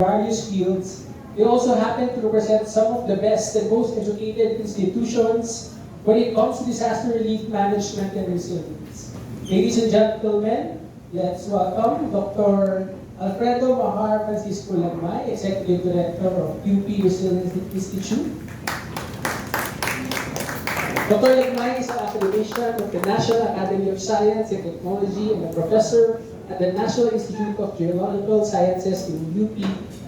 various fields. They also happen to represent some of the best and most educated institutions when it comes to disaster relief management and resilience. Ladies and gentlemen, let's welcome Dr. Alfredo Mahar Francisco Lagmay, Executive Director of UP Resilience Institute. Dr. Lagmay is an academician of the National Academy of Science and Technology and a professor at the National Institute of Geological Sciences in UP.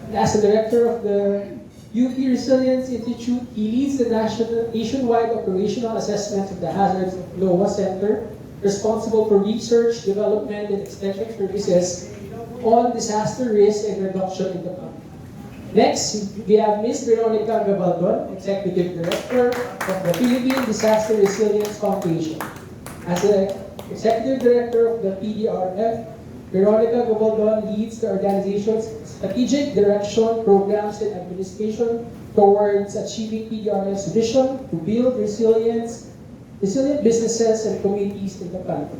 And as the director of the UP Resilience Institute, he leads the nationwide operational assessment of the hazards of NOAA Center, responsible for research, development, and extension services on disaster risk and reduction in the country. Next, we have Ms. Veronica Gabaldon, Executive Director of the Philippine Disaster Resilience Foundation. As the Executive Director of the PDRF, Veronica Gabaldon leads the organization's strategic direction, programs, and administration towards achieving PDRF's vision to build resilient businesses and communities in the country.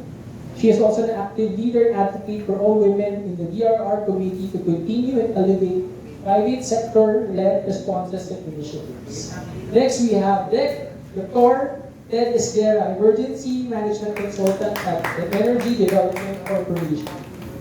She is also an active leader and advocate for all women in the DRR committee to continue and elevate private sector-led responses and initiatives. Next, we have Dr. Ted Esguerra, Emergency Management Consultant at the Energy Development Corporation.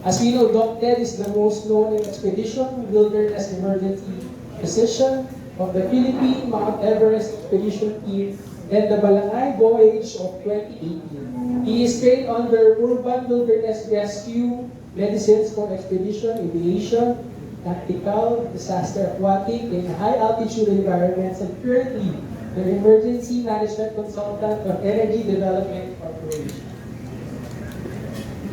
As we know, Doc Ted is the most known in expedition, wilderness emergency physician of the Philippine Mount Everest Expedition Team and the Baranggay Voyage of 2018. He is trained under Urban Wilderness Rescue, Medicines for Expedition, Aviation, Tactical, Disaster Aquatic, and high-altitude environments, and currently the Emergency Management Consultant of Energy Development Corporation.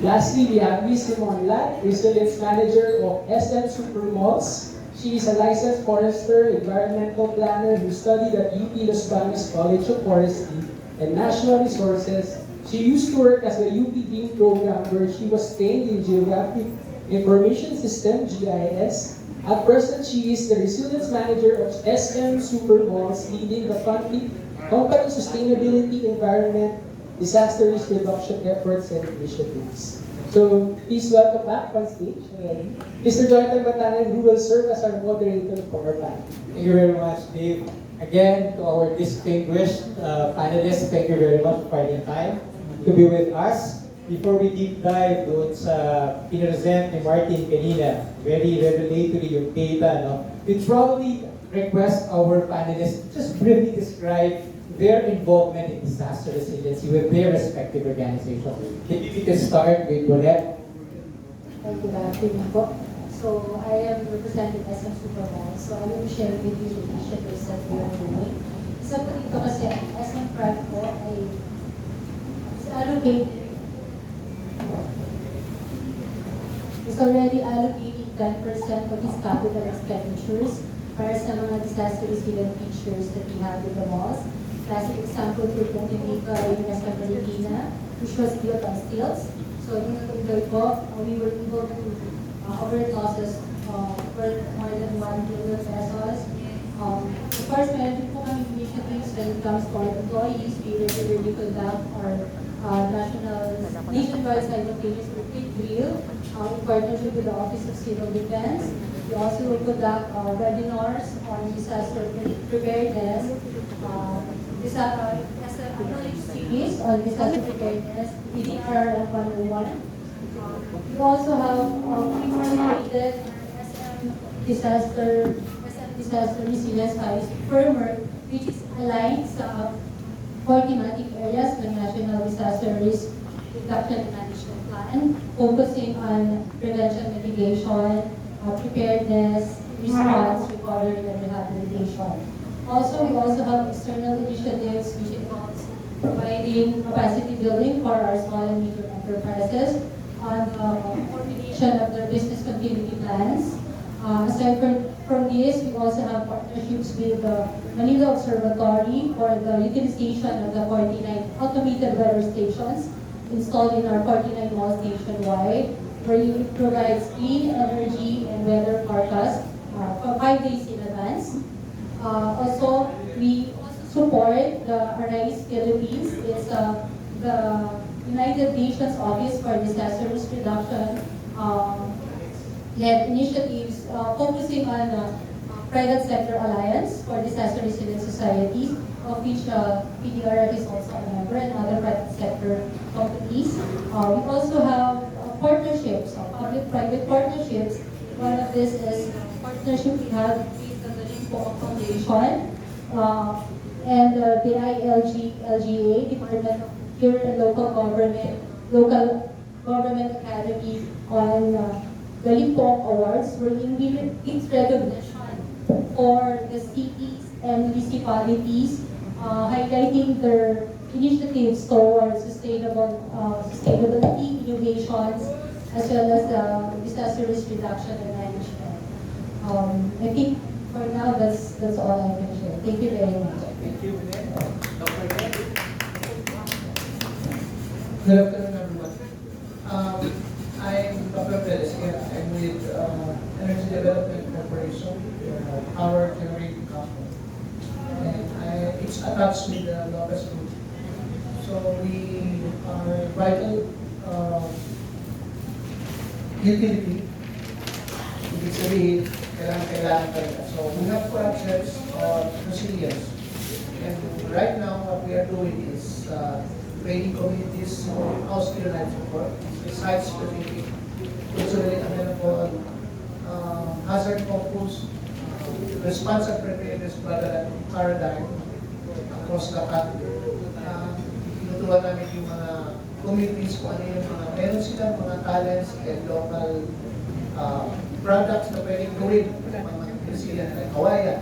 Lastly, we have Ms. Simone Lat, Resilience Manager of SM Supermalls. She is a licensed forester, environmental planner who studied at UP Los Baños College of Forestry and National Resources. She used to work as a UP Dean program where she was trained in Geographic Information System, GIS. At present, she is the Resilience Manager of SM Supermalls, leading the company sustainability, environment, disaster risk reduction efforts and initiatives. So please welcome back on stage Mr. Jonathan Batanan, who will serve as our moderator for our panel. Thank you very much, Dave. Again, to our distinguished panelists, thank you very much for finding time to be with us. Before we deep dive doon sa pinresent ni Martin kanina, very revelatory yung data, no? We probably request our panelists just briefly describe their involvement in disaster resiliency with their respective organizations. Maybe we can start with Bonette. Thank you, Dr. So I am representing SM Supermall. So I will share with you the initiatives that we are doing. Isa po dito kasi ang SM Prime po ay is already allocating 10% of its capital expenditures para sa mga disaster resilient features that we have in the malls. Classic example for Pontifica yung SM Marikina, which was built on stilts. So yung natuloy po, we were able to avert losses worth more than 1 billion pesos. Of course, meron din po kami initiatives when it comes to our employees. We regularly conduct our nationwide simultaneous retreat drill in partnership with the Office of Civil Defense. We also conduct webinars on disaster preparedness, as a knowledge series on disaster preparedness, EDR 101. We also have formulated SM Disaster Resilience framework, which is aligned sa 4 thematic areas ng National Disaster Risk Reduction and Management Plan, focusing on prevention, mitigation, preparedness, response, recovery, and rehabilitation. We also have external initiatives which involves providing capacity building for our small and medium enterprises on the formulation of their business continuity plans. Aside from this, we also have partnerships with the Manila Observatory for the utilization of the 49 automated weather stations installed in our 49 malls nationwide, where it provides clean energy and weather forecast for 5 days in advance. Also, we support the Arise Philippines. It's the United Nations Office for Disaster Risk Reduction led initiatives focusing on private sector alliance for disaster resilient societies, of which PDRF is also a member, and other private sector companies. We also have partnerships, public-private partnerships. One of this is partnership we have with the Galing Foundation and the LGA, Department of Pure and Local Government Academy on Galing Awards, wherein we give recognition for the cities and municipalities, highlighting their initiatives towards sustainability, innovations, as well as disaster risk reduction and management. I think for now, that's all I can share. Thank you very much. Thank you, Vinay. Dr. Vinay. Good afternoon, everyone. I'm Dr. Perez here. I'm with Energy Development Corporation, power generating company. And it's attached with the Lopez Group. So we are vital utility. Ibig sabihin, kailangan talaga. So we have projects on resilience. And right now, what we are doing is training communities on austere life support, site-specific, culturally available, hazard-focused, response and preparedness paradigm across the country. Tinuturuan namin yung mga communities kung ano yung mga meron silang mga talents and local products na pwedeng gawin mga resilient like Hawaii.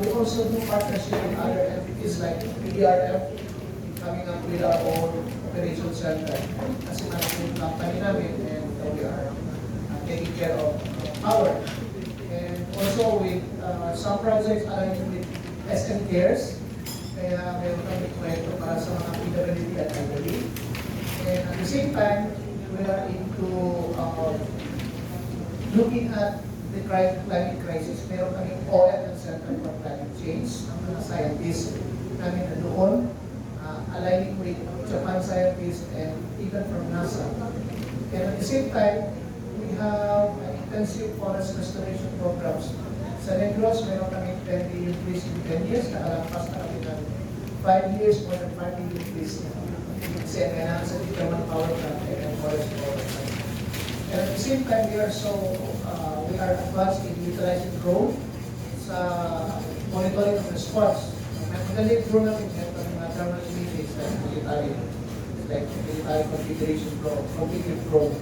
We also do partnership with other entities like PDRF, coming up with our own operation center kasi management company namin, and we are taking care of power. And also with some projects aligned with SM Cares, kaya meron kami kwento para sa mga PWD at elderly. And at the same time, we are into looking at the climate crisis. Meron kaming OM and Center for Climate Change, ang mga scientists namin na doon, aligning with Japan scientists and even from NASA. And at the same time, we have intensive forest restoration programs. Sa Negros, meron kami 10 million trees in 10 years, nakalampas na kami ng 5 years, more than 5 million trees. Kasi kailangan sa thermal power plant and forest power plant. And at the same time, we are advanced in utilizing drone sa monitoring of response. Magaling drone natin, meron kami mga thermal images like military configuration drone, configured drone.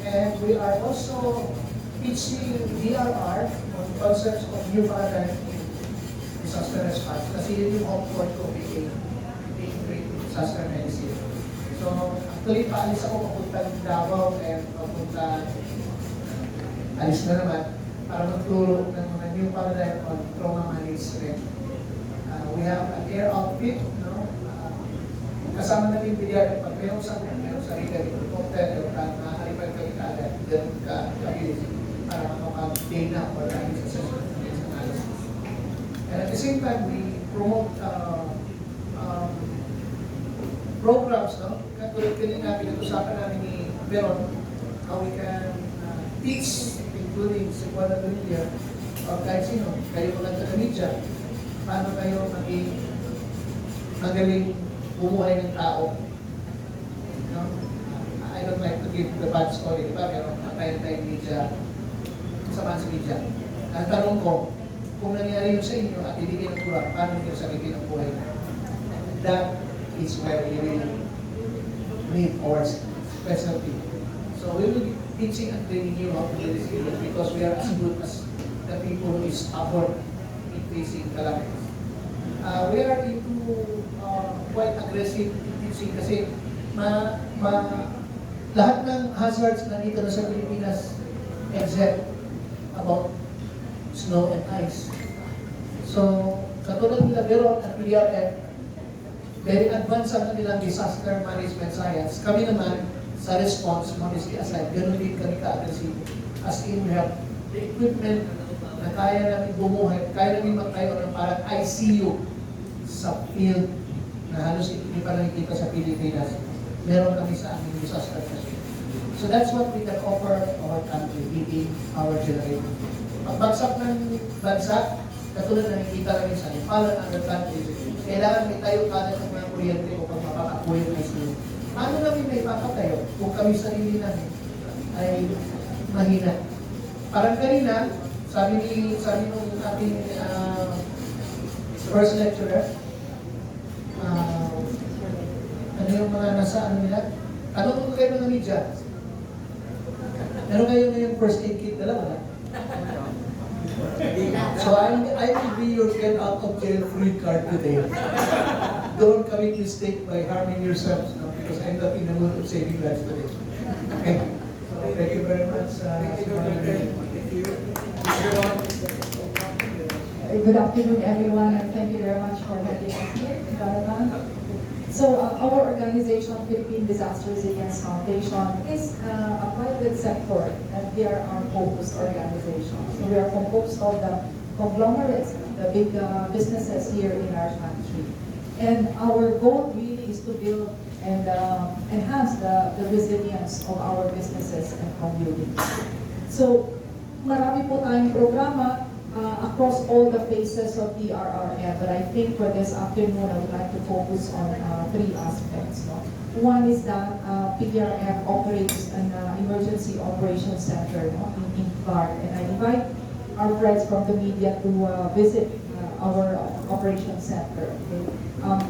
And we are also teaching DRR on concepts of new paradigm in disaster response. Kasi yun yung home point ko being great disaster medicine. So, actually, paalis ako papunta ng Davao and papunta, alis na naman, para magturo ng mga new paradigm on trauma management. We have an air outfit, no? Kasama natin PDRF, pag meron sarili kami, helicopter, maaalipad kami kaagad, ganun ka-ability para makapag-data or assessment analysis. And at the same time, we promote programs, no? Katulad namin, nag-usapan namin ni Veron, how we can teach, including cebuana media, or kahit sino, kayo maganda na media, paano kayo maging magaling bumuhay ng tao. No? I don't like to give the bad story, di ba? Pero tayo media, kasama sa media. Ang tanong ko, kung nangyari yun sa inyo at ibigay ng kurang, paano nyo sabihin ang buhay? That is where we will need our specialty. So we will be teaching and training you how to do this because we are as good as the people who is stubborn in facing calamities. We are into quite aggressive teaching kasi lahat ng hazards na dito na sa Pilipinas except about snow and ice. So, katulad nila Veron at PDRF, very advanced ang kanilang disaster management science. Kami naman, sa response, modesty aside, ganoon din kami ka-aggressive. As in, we have the equipment na kaya namin bumuhay, kaya namin magtayo ng parang ICU sa field na halos hindi pa nakikita sa Pilipinas. Meron kami sa aming disaster management. So that's what we can offer our country, meeting our generation. Pagbagsak ng bansa, katulad na nakikita namin sa Nepal and other countries, kailangan may tayo kada ng mga kuryente upang makakakuha yung ICU. Paano namin may papatayo kung kami sarili namin ay mahina? Parang kanina, sabi nung ating first lecturer, ano yung mga nasa ano nila? Tanong ko kayo mga media. Meron kayo ngayong first aid kit dalawa? So I will be your get out of jail free card today. Don't commit mistake by harming yourselves, no? Because I'm not in the mood of saving lives today. Okay. So thank you very much. Good afternoon, everyone, and thank you very much for having us here in Baraban. So, our organization, Philippine Disaster Resilience Foundation, is a private sector, and we are our focused organization. So, we are composed of the conglomerates, the big businesses here in our country. And our goal really is to build and enhance the resilience of our businesses and communities. So, marami po tayong programa across all the phases of the RRF, but I think for this afternoon, I would like to focus on three aspects. No? One is that PDRF operates an emergency operations center, no, in Clark, and I invite our friends from the media to visit our operations center. Okay?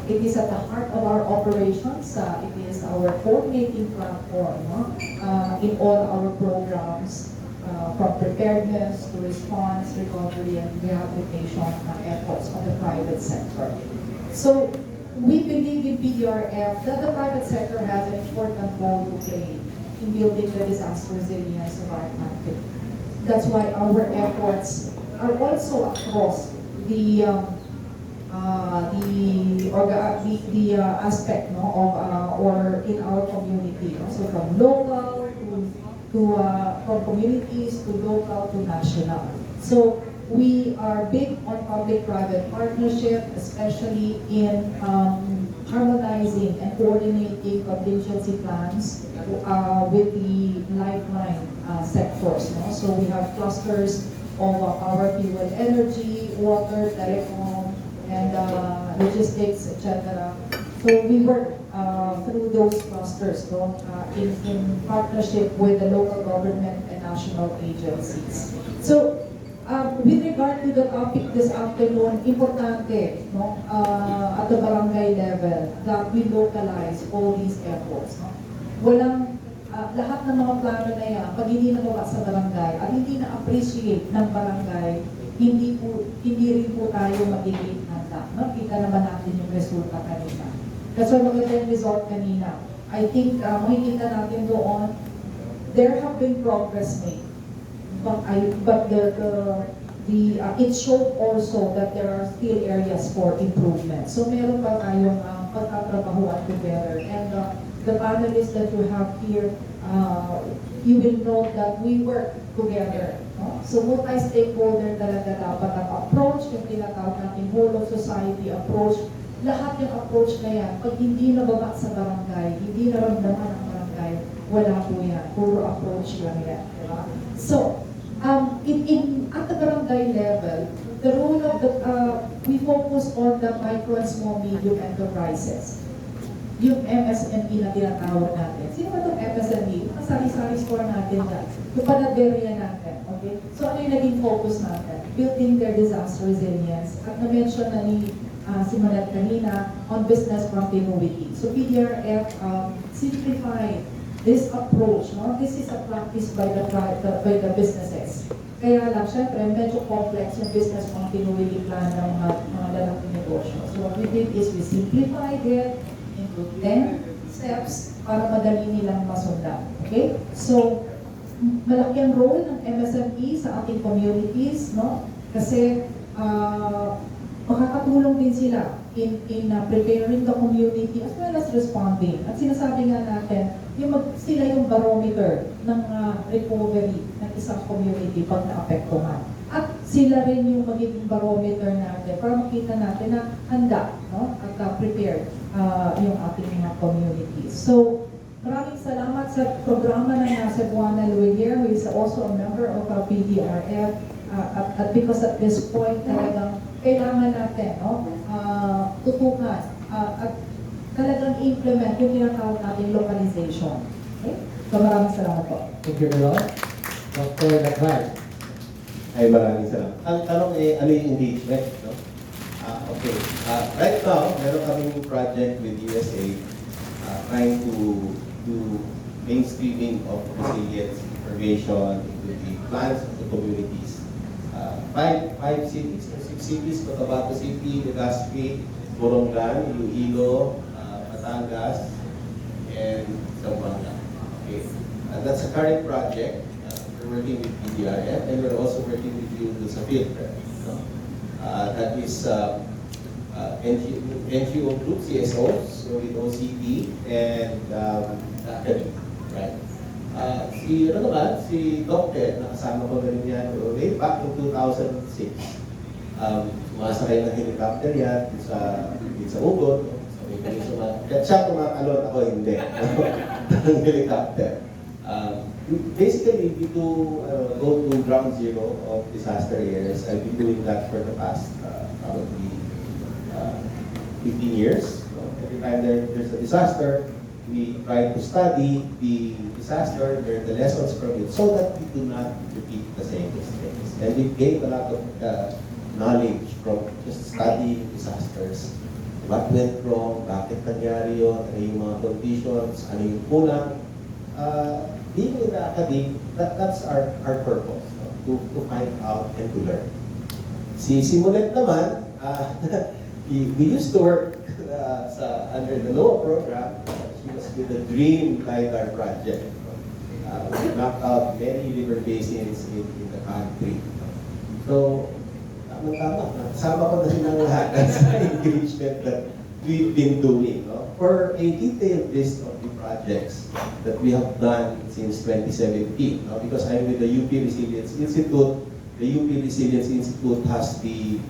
It is at the heart of our operations. It is our coordinating platform, no? In all our programs. From preparedness to response, recovery, and rehabilitation efforts of the private sector. So we believe in PDRF that the private sector has an important role to play in building the disaster resilience of our country. That's why our efforts are also across the aspect, no, of or in our community. So from local from communities to local to national. So we are big on public-private partnership, especially in harmonizing and coordinating contingency plans with the lifeline sectors. No? So we have clusters of power, fuel, energy, water, telecom, and logistics, etc. So we work through those clusters, no? In partnership with the local government and national agencies. So with regard to the topic this afternoon, importante, no, at the barangay level that we localize all these efforts. No? Walang lahat ng mga plano na yan, pag hindi nagawa sa barangay at hindi na-appreciate ng barangay, hindi rin po tayo magiging handa. No? Kita naman natin yung resulta kanina. That's why maganda yung result kanina. I think makikita natin doon, there have been progress made. But it showed also that there are still areas for improvement. So meron pa tayong pagtatrabahuan together. And the panelists that you have here, you will know that we work together. No? So multi-stakeholder talaga dapat ang approach, yung tinatawag natin whole of society approach. Lahat yung approach na yan, pag hindi nababa sa barangay, hindi naramdaman ng barangay, wala po yan. Puro approach lang yan. Diba? So, at the barangay level, the role of we focus on the micro and small medium enterprises. Yung MSME na tinatawag natin. Sino ba itong MSME? Ang sari-sari store natin dyan. Yung panaderya natin. Okay? So ano yung naging focus natin? Building their disaster resilience. At na-mention na ni si Manat kanina on business continuity. So PDRF simplified this approach. No? This is a practice by the businesses. Kaya lang, syempre, medyo complex yung business continuity plan ng mga lalaking negosyo. So what we did is we simplified it into 10 steps para madali nilang masundan. Okay? So, malaki ang role ng MSME sa ating communities, no? Kasi makakatulong din sila in preparing the community as well as responding. At sinasabi nga natin, sila yung barometer ng recovery ng isang community pag naapektuhan. At sila rin yung magiging barometer natin para makita natin na handa, no? At prepared yung ating mga communities. So, Maraming salamat sa programa ng Cebuana Luigier, who is also a member of our PDRF. At because at this point, talagang kailangan natin tutukan at talagang implement yung tinatawag natin localization. Okay? So maraming salamat po. Thank you, Ron. Dr. Nagral. Ay, maraming salamat. Ang tanong ano yung engagement, no? Okay. Right now, meron kaming project with USA trying to do mainstreaming of resilience information into the plans of the communities. Five cities or 6 cities: Cotabato City, Legazpi, Borongan, Iloilo, Batangas, and Zamboanga. Okay. And that's a current project. We're working with PDRF, and we're also working with you sa field. No? That is NGO group, CSOs, so with OCD and academy, right? Si Doc Ted, nakasama ko na rin yan way back in 2006. Sumasakay ng helicopter yan sa Ugod. Siya kumakalon, ako hindi. Ng helicopter. Basically, we do go to ground zero of disaster areas. I've been doing that for the past probably 15 years. So every time there's a disaster, we try to study the disaster, learn the lessons from it, so that we do not repeat the same mistakes. And we gain a lot of knowledge from just studying disasters. What went wrong, bakit nangyari yun, ano yung mga conditions, ano yung kulang. Being in the academy, that's our purpose, no? To find out and to learn. Si Simulet naman, we used to work under the NOAA program. She was with the Dream LiDAR project. We mapped out many river basins in the country. So, tama. Kasama ko na rin ang lahat sa engagement that we've been doing. No? For a detailed list of the projects that we have done since 2017, no? Because I'm with the UP Resilience Institute. The UP Resilience Institute has the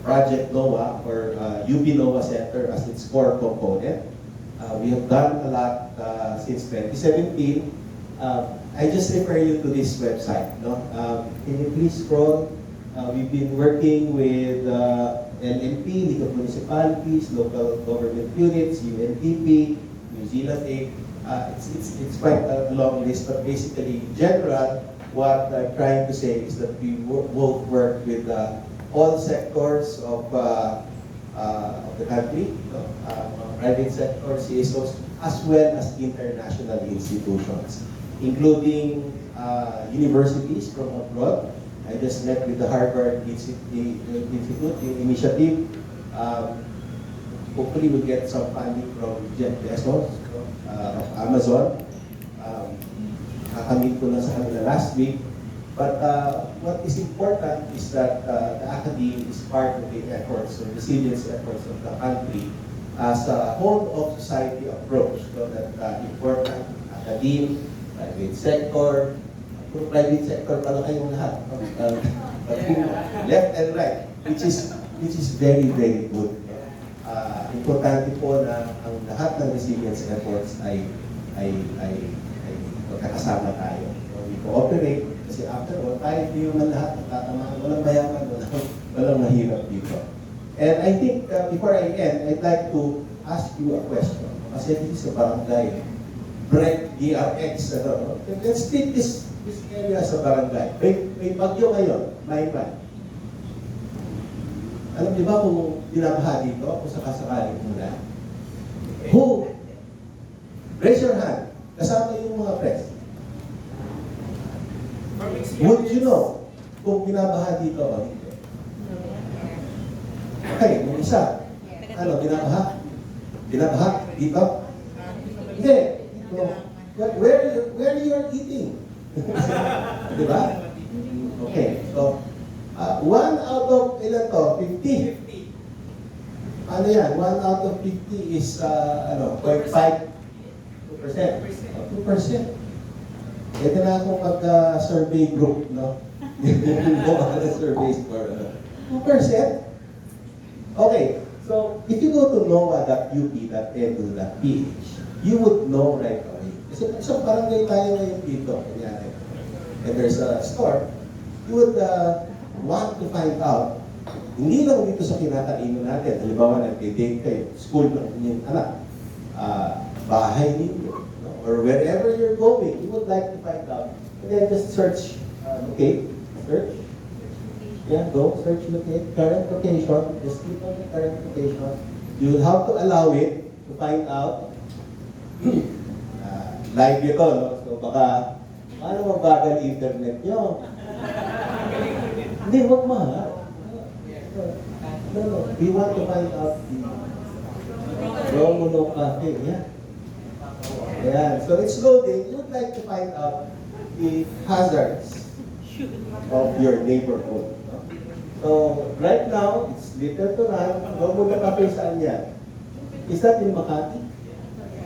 Project NOAA or UP NOAA Center as its core component. We have done a lot since 2017. I just refer you to this website. No? Can you please scroll? We've been working with LMP, League of Municipalities, local government units, UNDP, New Zealand Inc. It's quite a long list, but basically, in general, what I'm trying to say is that we both work with all sectors of the country, private sector, CSOs, as well as international institutions, including universities from abroad. I just met with the Harvard Institute initiative. Hopefully we'll get some funding from Jeff Bezos of Amazon. Kakamit ko na sa kanila last week. But what is important is that the academy is part of the efforts, the resilience efforts of the country as a whole of society approach. So that important academe, private sector, private sector pala kayong lahat. Left and right, which is very, very good. Importante po na ang lahat ng resilience efforts ay magkakasama tayo. We cooperate kasi after all, tayo hindi naman lahat natatamaan. Walang mayaman, walang mahirap dito. And I think before I end, I'd like to ask you a question. Kasi this is a barangay. Break DRX. Let's take this area sa barangay. May bagyo ngayon, Mayman. Alam niyo ba kung binabaha dito, kung sakasakali muna? Who? Raise your hand. Kasama yung mga press. Would you know kung binabaha dito o hindi? Okay, yung isa. Ano, binabaha? Binabaha dito? Hindi. Where you are eating? Di ba? Okay, so 1 out of ilan to? 50? Ano yan? 1 out of 50 is 0.5? 2%? 2%. Ito na akong pagka-survey group, no? Survey score, 2%? Okay, so if you go to noaa.up.edu.ph, you would know right away. Kasi kung isang barangay tayo ngayon dito, kunyari, and there's a store, you would want to find out, hindi lang dito sa kinakainan natin, halimbawa nag-date kayo, school ng inyong anak, bahay ninyo, no? Or wherever you're going, you would like to find out. And then just search, locate, search. Yeah, go, search, locate, current location, just click on the current location. You will have to allow it to find out. Live ito, no? So baka, paano mabagal internet nyo? Hindi, wag mahal. No. We want to find out the Romulo Cafe, yeah. Yeah, so it's loading. You would like to find out the hazards of your neighborhood. No? So, right now, it's little to none. Romulo Cafe saan yan? Is that in Makati?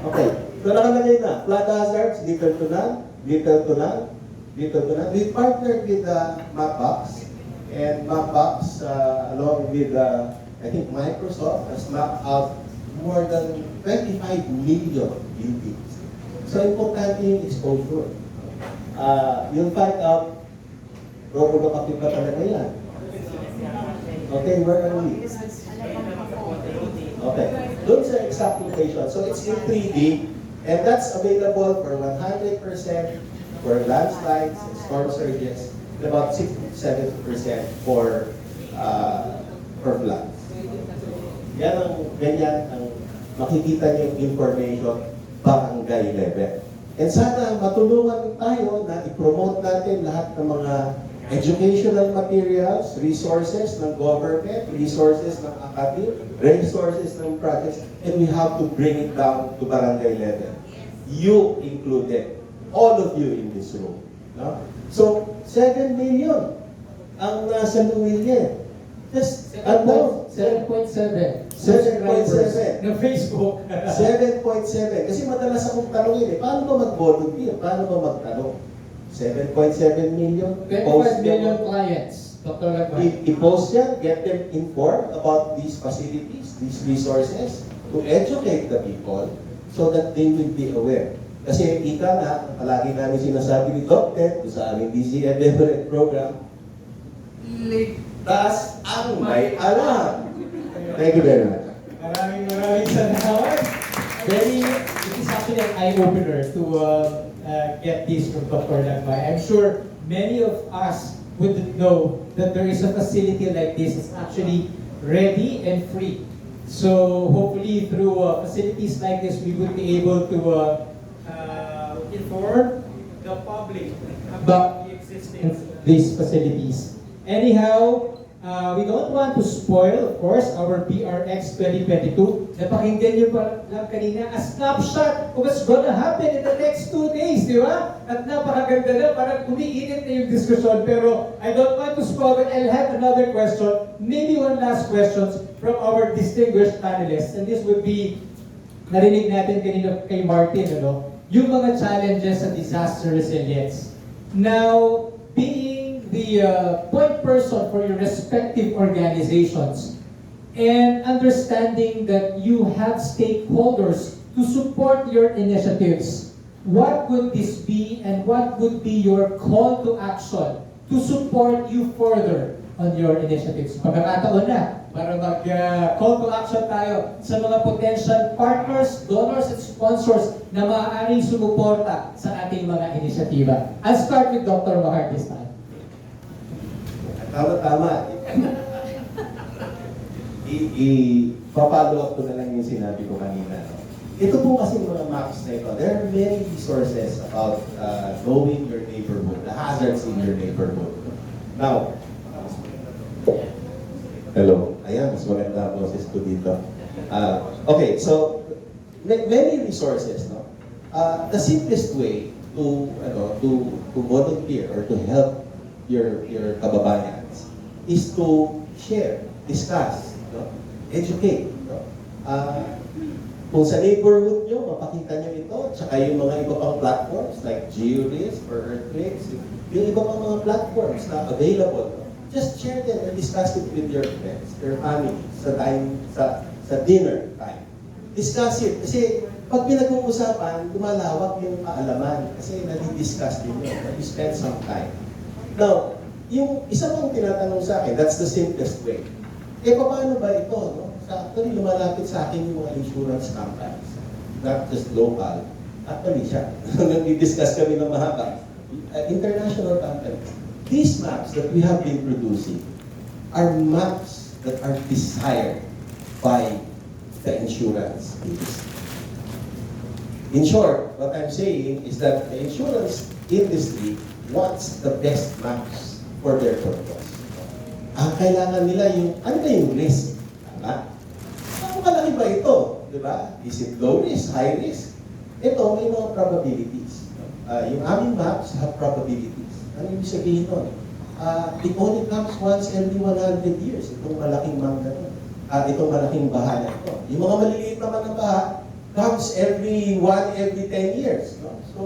Okay. So, nakalagay na. Flood hazards, little to none, little to none, little to none. We partnered with Mapbox. And Mapbox, along with, I think, Microsoft, has mapped out more than 25 million buildings. So, importante yung exposure. You'll find out, Romulo Cafe pa talaga yan. Okay, where are we? Okay, doon sa exact location. So, it's in 3D, and that's available for 100% for landslides and storm surges, and about 67% for floods. Yan ang ganyan ang makikita niyo yung information barangay level. And sana matulungan tayo na i-promote natin lahat ng mga educational materials, resources ng government, resources ng academy, resources ng projects, and we have to bring it down to barangay level. You included, all of you in this room. No? So, 7 million ang nasa Luwilyan. Just, 7.7. 7.7. Na Facebook. 7.7. Kasi madalas akong tanongin paano ba mag-volunteer? Paano ba magtanong? 7.7 million? 25 million clients, Dr. Lagman. I-post yan, get them informed about these facilities, these resources, to educate the people so that they will be aware. Kasi ika na, palagi namin sinasabi ni Dr. sa aming DCM Everett program, ligtas ang may alam. Thank you very much. Maraming salamat. It is actually an eye-opener to get this from Dr. Lagmay. I'm sure many of us wouldn't know that there is a facility like this. It's actually ready and free. So hopefully through facilities like this, we would be able to inform the public about the existence of these facilities. Anyhow, we don't want to spoil, of course, our BRX 2022. Napakinggan nyo pa lang kanina, a snapshot of what's gonna happen in the next 2 days, di ba? At napakaganda na, parang umiinit na yung diskusyon. Pero I don't want to spoil it. I'll have another question, maybe one last question from our distinguished panelists. And this would be, narinig natin kanina kay Martin, ano? Yung mga challenges sa disaster resilience. Now, being the point person for your respective organizations and understanding that you have stakeholders to support your initiatives, what would this be and what would be your call to action to support you further on your initiatives? Pagkakataon na para mag-call to action tayo sa mga potential partners, donors, at sponsors na maaaring sumuporta sa ating mga inisyatiba. I'll start with Dr. Mahar this time. Tama. I-follow up ko na lang yung sinabi ko kanina. No? Ito po kasi mga maps na ito, there are many resources about knowing your neighborhood, the hazards in your neighborhood. Now, hello. Ayan, mas maganda ang boses ko dito. Okay, so, many resources, no? The simplest way to volunteer or to help your kababayans is to share, discuss, no? Educate. No? Kung sa neighborhood nyo, mapakita nyo ito, tsaka yung mga iba pang platforms like GeoRisk or Earthquakes, yung iba pang mga platforms na available, no? Just share them and discuss it with your friends, your family, sa dinner time. Discuss it. Kasi pag pinag-uusapan, lumalawak yung kaalaman kasi nadi-discuss din yun. You spend some time. Now, yung isa pang tinatanong sa akin, that's the simplest way. Paano ba ito? No? Actually, lumalapit sa akin yung mga insurance companies. Not just local. Actually, siya. Nag-discuss kami ng mahaba. International companies. These maps that we have been producing are maps that are desired by the insurance industry. In short, what I'm saying is that the insurance industry wants the best maps for their purpose. Ang kailangan nila ano yung risk? Tama? Ang malaki ba ito? Diba? Is it low risk, high risk? Ito, may mga probabilities. Yung aming maps have probabilities. Ano ibig sabihin nun? It only comes once every 100 years. Itong malaking map na ito. Itong malaking baha na ito. Yung mga maliliit naman na baha, comes every 10 years. No? So,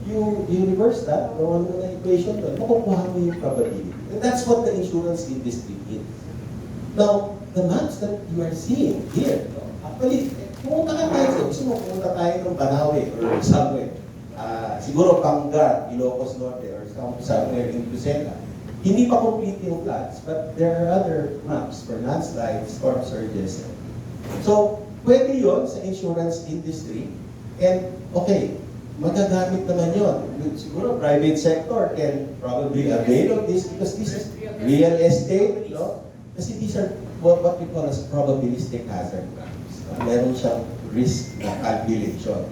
you reverse that, gawin mo na equation doon, makukuha mo yung probability. And that's what the insurance industry is. Now, the maps that you are seeing here, no? Actually, pumunta ka tayo, gusto mo pumunta tayo ng Banawe or somewhere. Siguro Panga, Ilocos Norte, or somewhere in Lucena. Hindi pa complete yung plans, but there are other maps for landslides, storm surges. So, pwede yun sa insurance industry. And, okay, magagamit naman yun. Siguro, private sector can probably avail of this because this is real estate, no? Kasi these are what we call as probabilistic hazard maps. Meron siyang risk na calculation.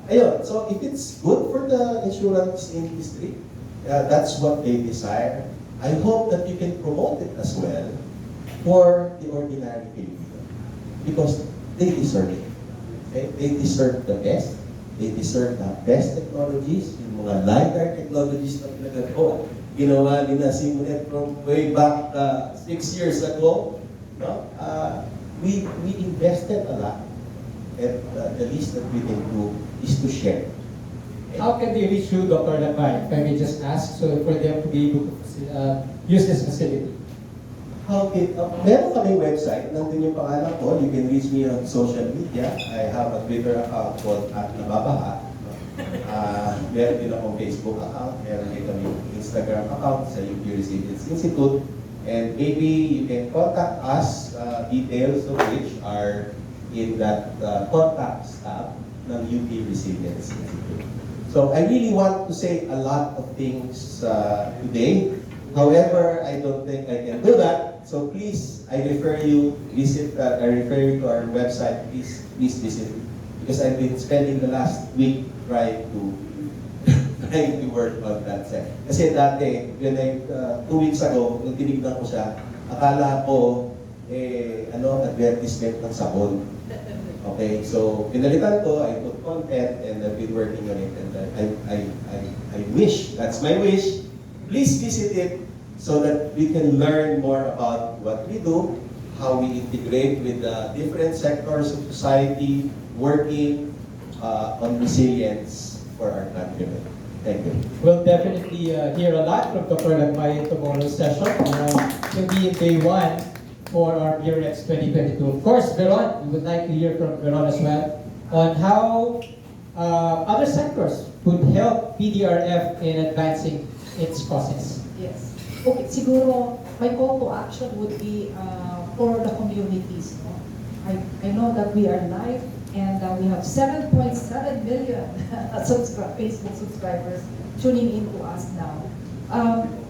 Ayun, so if it's good for the insurance industry, that's what they desire. I hope that you can promote it as well for the ordinary Filipino. Because they deserve it. Okay? They deserve the best. They deserve the best technologies, yung mga LiDAR technologies na pinagagawa. Ginawa ni na Simonet from way back 6 years ago. No? We invested a lot. And the least that we can do is to share. How can they reach you, Dr. Labay? If I may just ask, so for them to be able to use this facility. Meron kaming website, nandun yung pangalan ko. You can reach me on social media. I have a Twitter account called @nababaha. Meron din akong Facebook account. Meron din kami Instagram account sa UP Resilience Institute. And maybe you can contact us, details of which are in that contacts tab ng UP Resilience Institute. So I really want to say a lot of things today. However, I don't think I can do that. So please, I refer you to our website. Please visit, because I've been spending the last week trying to work on that set. Kasi dati, 2 weeks ago, nung tinignan ko siya, akala ko advertisement ng sabon. Okay, so pinalitan ko, I put content, and I've been working on it. And I wish, that's my wish, please visit it so that we can learn more about what we do, how we integrate with the different sectors of society, working on resilience for our countrymen. Thank you. We'll definitely hear a lot from Dr. Labay in tomorrow's session. Will be in day 1 for our BRX 2022. Of course, Veron, we would like to hear from Veron as well on how other sectors could help PDRF in advancing its causes. Yes. Okay, siguro my call to action would be for the communities. No? I know that we are live and we have 7.7 million Facebook subscribers tuning in to us now.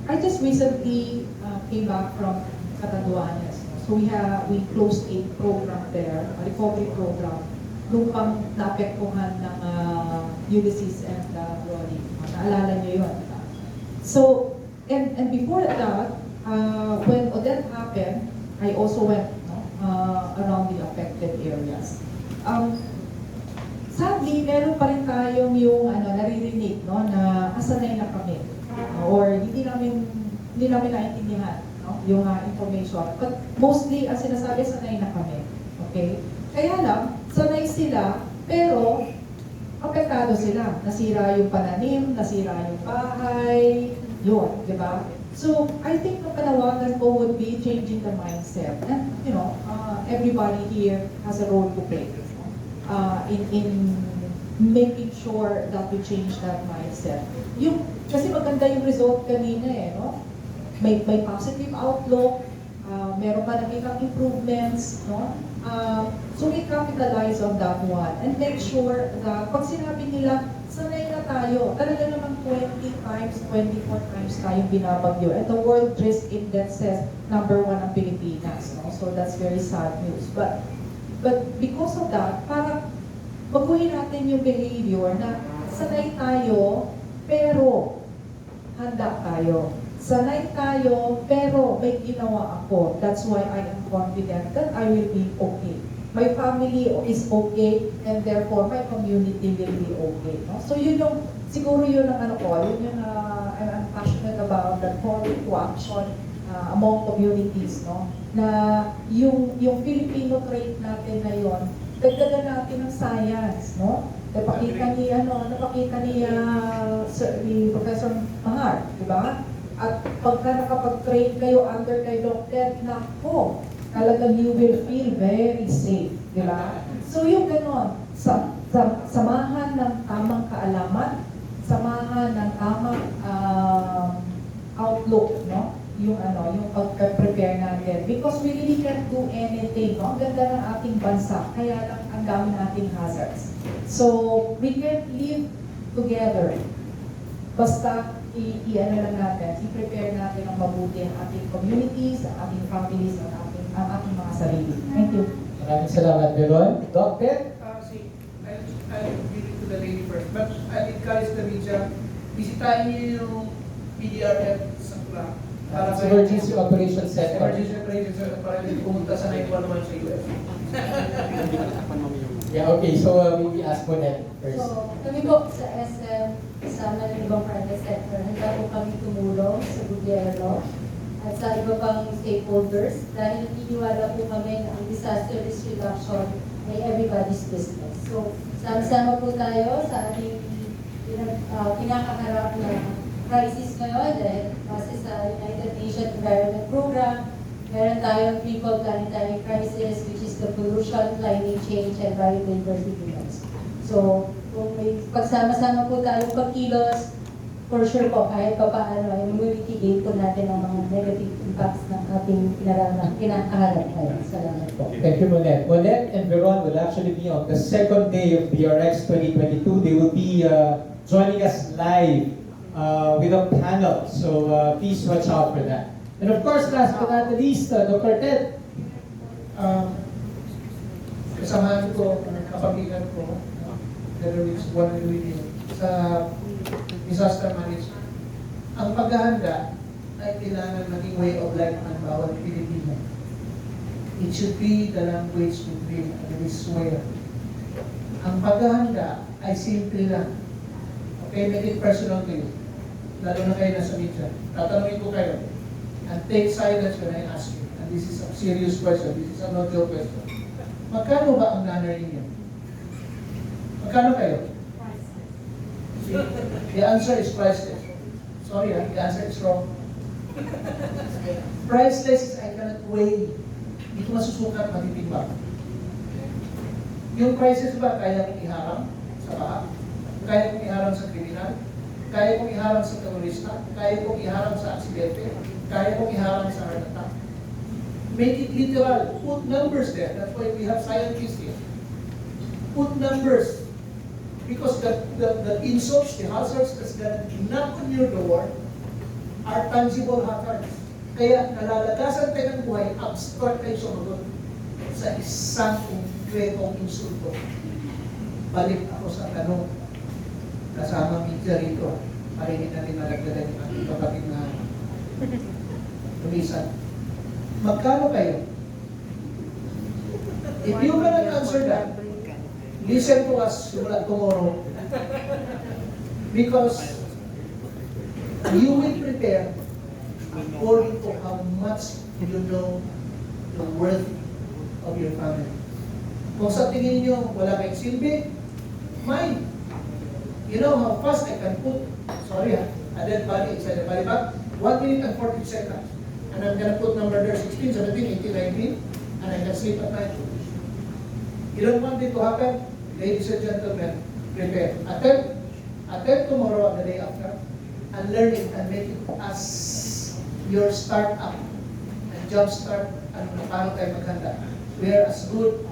I just recently came back from Catanduanes. So we closed a program there, a recovery program, lupang naapektuhan ng Ulysses and Ronnie. Naalala niyo yun. So, and before that, when Odette happened, I also went around the affected areas. Sadly, meron pa rin tayong yung naririnig na asanay na kami or hindi namin naintindihan yung information. But mostly, ang sinasabi, sanay na kami. Okay? Kaya lang, sanay sila, pero apektado sila. Nasira yung pananim, nasira yung bahay, yun, di ba? So, I think ang panawagan ko would be changing the mindset. And, everybody here has a role to play. in making sure that we change that mindset. Kasi maganda yung result kanina no? May positive outlook, meron ka nakikang improvements, no? So we capitalize on that one and make sure that pag sinabi nila, sanay na tayo, talaga namang 20 times, 24 times tayong binabagyo. And the World Risk Index says number 1 ang Pilipinas. No? So that's very sad news. But because of that, parang baguhin natin yung behavior na sanay tayo, pero handa tayo. Sanay tayo, pero may ginawa ako. That's why I am confident that I will be okay. My family is okay, and therefore my community will be okay. No? So yun yung, siguro yun ang yun yung I'm passionate about, that call to action among communities. No? Na yung Filipino trait natin na yun, dagdagan natin ng science. No? Napakita ni Professor Mahar, di ba? At pagka nakapag-train kayo under kay Dr. Nako, talagang you will feel very safe, di ba? So yung ganon, samahan ng tamang kaalaman, samahan ng tamang outlook, no? Yung pag-prepare natin. Because we really can't do anything, no? Ang ganda ng ating bansa, kaya lang ang dami nating hazards. So we can't live together. Basta i-ano lang natin, i-prepare natin ang mabuti ang ating communities, ang ating families, ang ating mga sarili. Thank you. Maraming salamat, Veron. Doctor? I'll give it to the lady first. But I'll encourage the media, bisitahin niyo yung PDRF sa Kula. Para Emergency Operations Center. Emergency Operations Center para hindi pumunta sa 911 sa US. Yeah, okay. So maybe ask mo na first. So, kami po sa SM, kasama ng ibang private sector, handa po kami tumulong sa gobyerno at sa iba pang stakeholders dahil naniniwala po kami na ang disaster risk reduction ay everybody's business. So, sama-sama po tayo sa ating kinakaharap na crisis ngayon dahil kasi sa United Nations Environment Program, meron tayong triple planetary crisis which is the pollution, climate change, and biodiversity loss. So, kung may pagsama-sama po tayong pagkilos, for sure po, kahit pa paano, ay mamitigate po natin ang mga negative impacts ng ating kinakaharap ngayon. Salamat po. Thank you, Monette. Monette and Veron will actually be on the second day of BRX 2022. They will be joining us live with a panel. So please watch out for that. And of course, last but not the least, Dr. Ted. Kasamahan ko, kapagitan ko, together with one and with you, sa disaster management. Ang paghahanda ay kailangan maging way of life ng bawat Pilipino. It should be the language we dream and we swear. Ang paghahanda ay simple lang. Okay, make it personal to you. Lalo na kayo nasa media. Tatanungin ko kayo. And take silence when I ask you. And this is a serious question. This is a no joke question. Magkano ba ang nanay ninyo? Magkano kayo? The answer is priceless. Sorry, the answer is wrong. Priceless is I cannot weigh. Hindi ko masusukat, matitimbang. Yung prices ba kaya kong iharang sa baha? Kaya kong iharang sa kriminal? Kaya kong iharang sa terorista? Kaya kong iharang sa aksidente? Kaya kong iharang sa heart attack? Make it literal. Put numbers there. That's why we have scientists here. Put numbers. Because the insults, the hazards that's gonna knock on your door are tangible hazards. Kaya nalalagasan tayo ng buhay, abstract tayo sumagot sa isang konkretong insulto. Balik ako sa tanong. Kasama media rito. Marinig natin nalagdagan yung ating kapatid na tumisan. Magkano kayo? If you cannot answer that, listen to us tomorrow. Because you will prepare according to how much you know the worth of your family. Kung sa tingin nyo wala kayong silbi, fine. You know how fast I can put, a dead body inside the body bag? 1 minute and 40 seconds. And I'm gonna put number there, 16, 17, 18, 19, and I can sleep at night. You don't want it to happen? ladies and gentlemen, prepare. Attend tomorrow and the day after, and learn it and make it as your startup and jumpstart and paano tayo maghanda. We are as good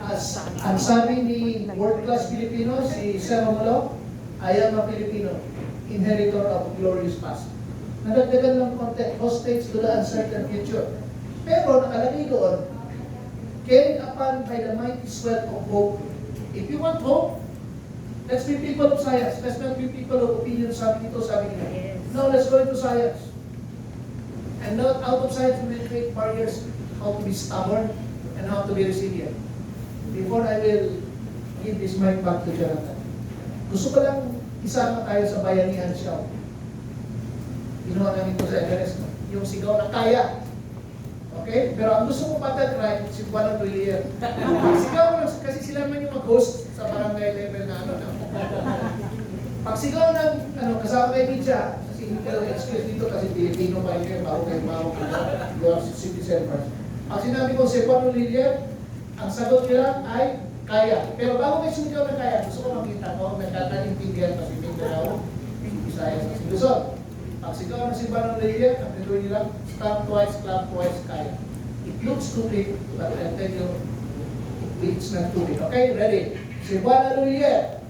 as, ang sabi ni world-class Filipino, si Sir Romulo, I am a Filipino, inheritor of glorious past. Nadagdagan ng konti, hostage to the uncertain future. Pero nakalagay doon, carried upon by the mighty sweat of hope. If you want hope, let's be people of science. Let's not be people of opinion. Sabi nito, sabi nito. No, let's go into science. And not out of science, we will create barriers how to be stubborn and how to be resilient. Before I will give this mic back to Jonathan, gusto ko lang isama tayo sa bayanihan siya. Ginawa namin ito sa Everest, yung sigaw na kaya. Okay? Pero ang gusto ko patag-try, si Juan Antulier. Sigaw mo, kasi sila naman yung mag-host sa barangay level na ano. Pag sigaw ng kasama kay Mitya, kasi hindi kayo excuse dito kasi Pilipino pa yun, bago kayo mawag yung citizen first. Pag sinabi ko si Juan Antulier, ang sagot nila ay kaya. Pero bago kayo sumigaw ng kaya, gusto ko makita ko, nagkakaintindihan kasi Mindanao, Visayas, at Luzon. Pag sigaw ng si Juan Antulier, ang gagawin nila, stop twice, clap twice, kaya. It looks stupid, but I'll tell you, it's not stupid. Okay, ready? Si Juan Antulier.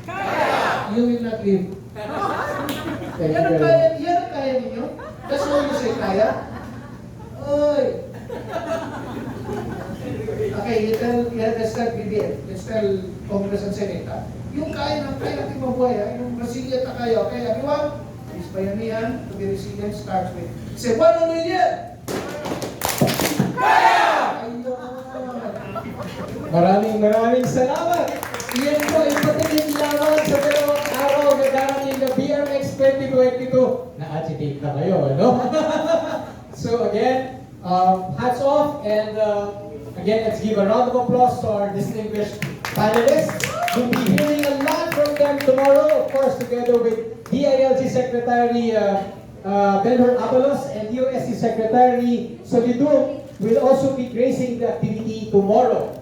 Kaya! You will not live. Yan ang kaya ninyo? That's why you say kaya? Oy! Okay, let's start BBM. Let's tell Congress and Senate. Yung kaya natin mabuhay, yung resilient na kayo. Okay, everyone? This bayanihan to be resilient starts with say, Juan Antulier! Kaya! Maraming salamat! Iyan po ay patinig lamang sa dalawang araw na darating na BMX 2022 na-agitate na kayo, ano? So again, hats off and again, let's give a round of applause to our distinguished panelists. We'll be hearing a lot from them tomorrow, of course, together with DILG Secretary Benhur Abalos and USC Secretary Solidum will also be gracing the activity tomorrow.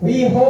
We hope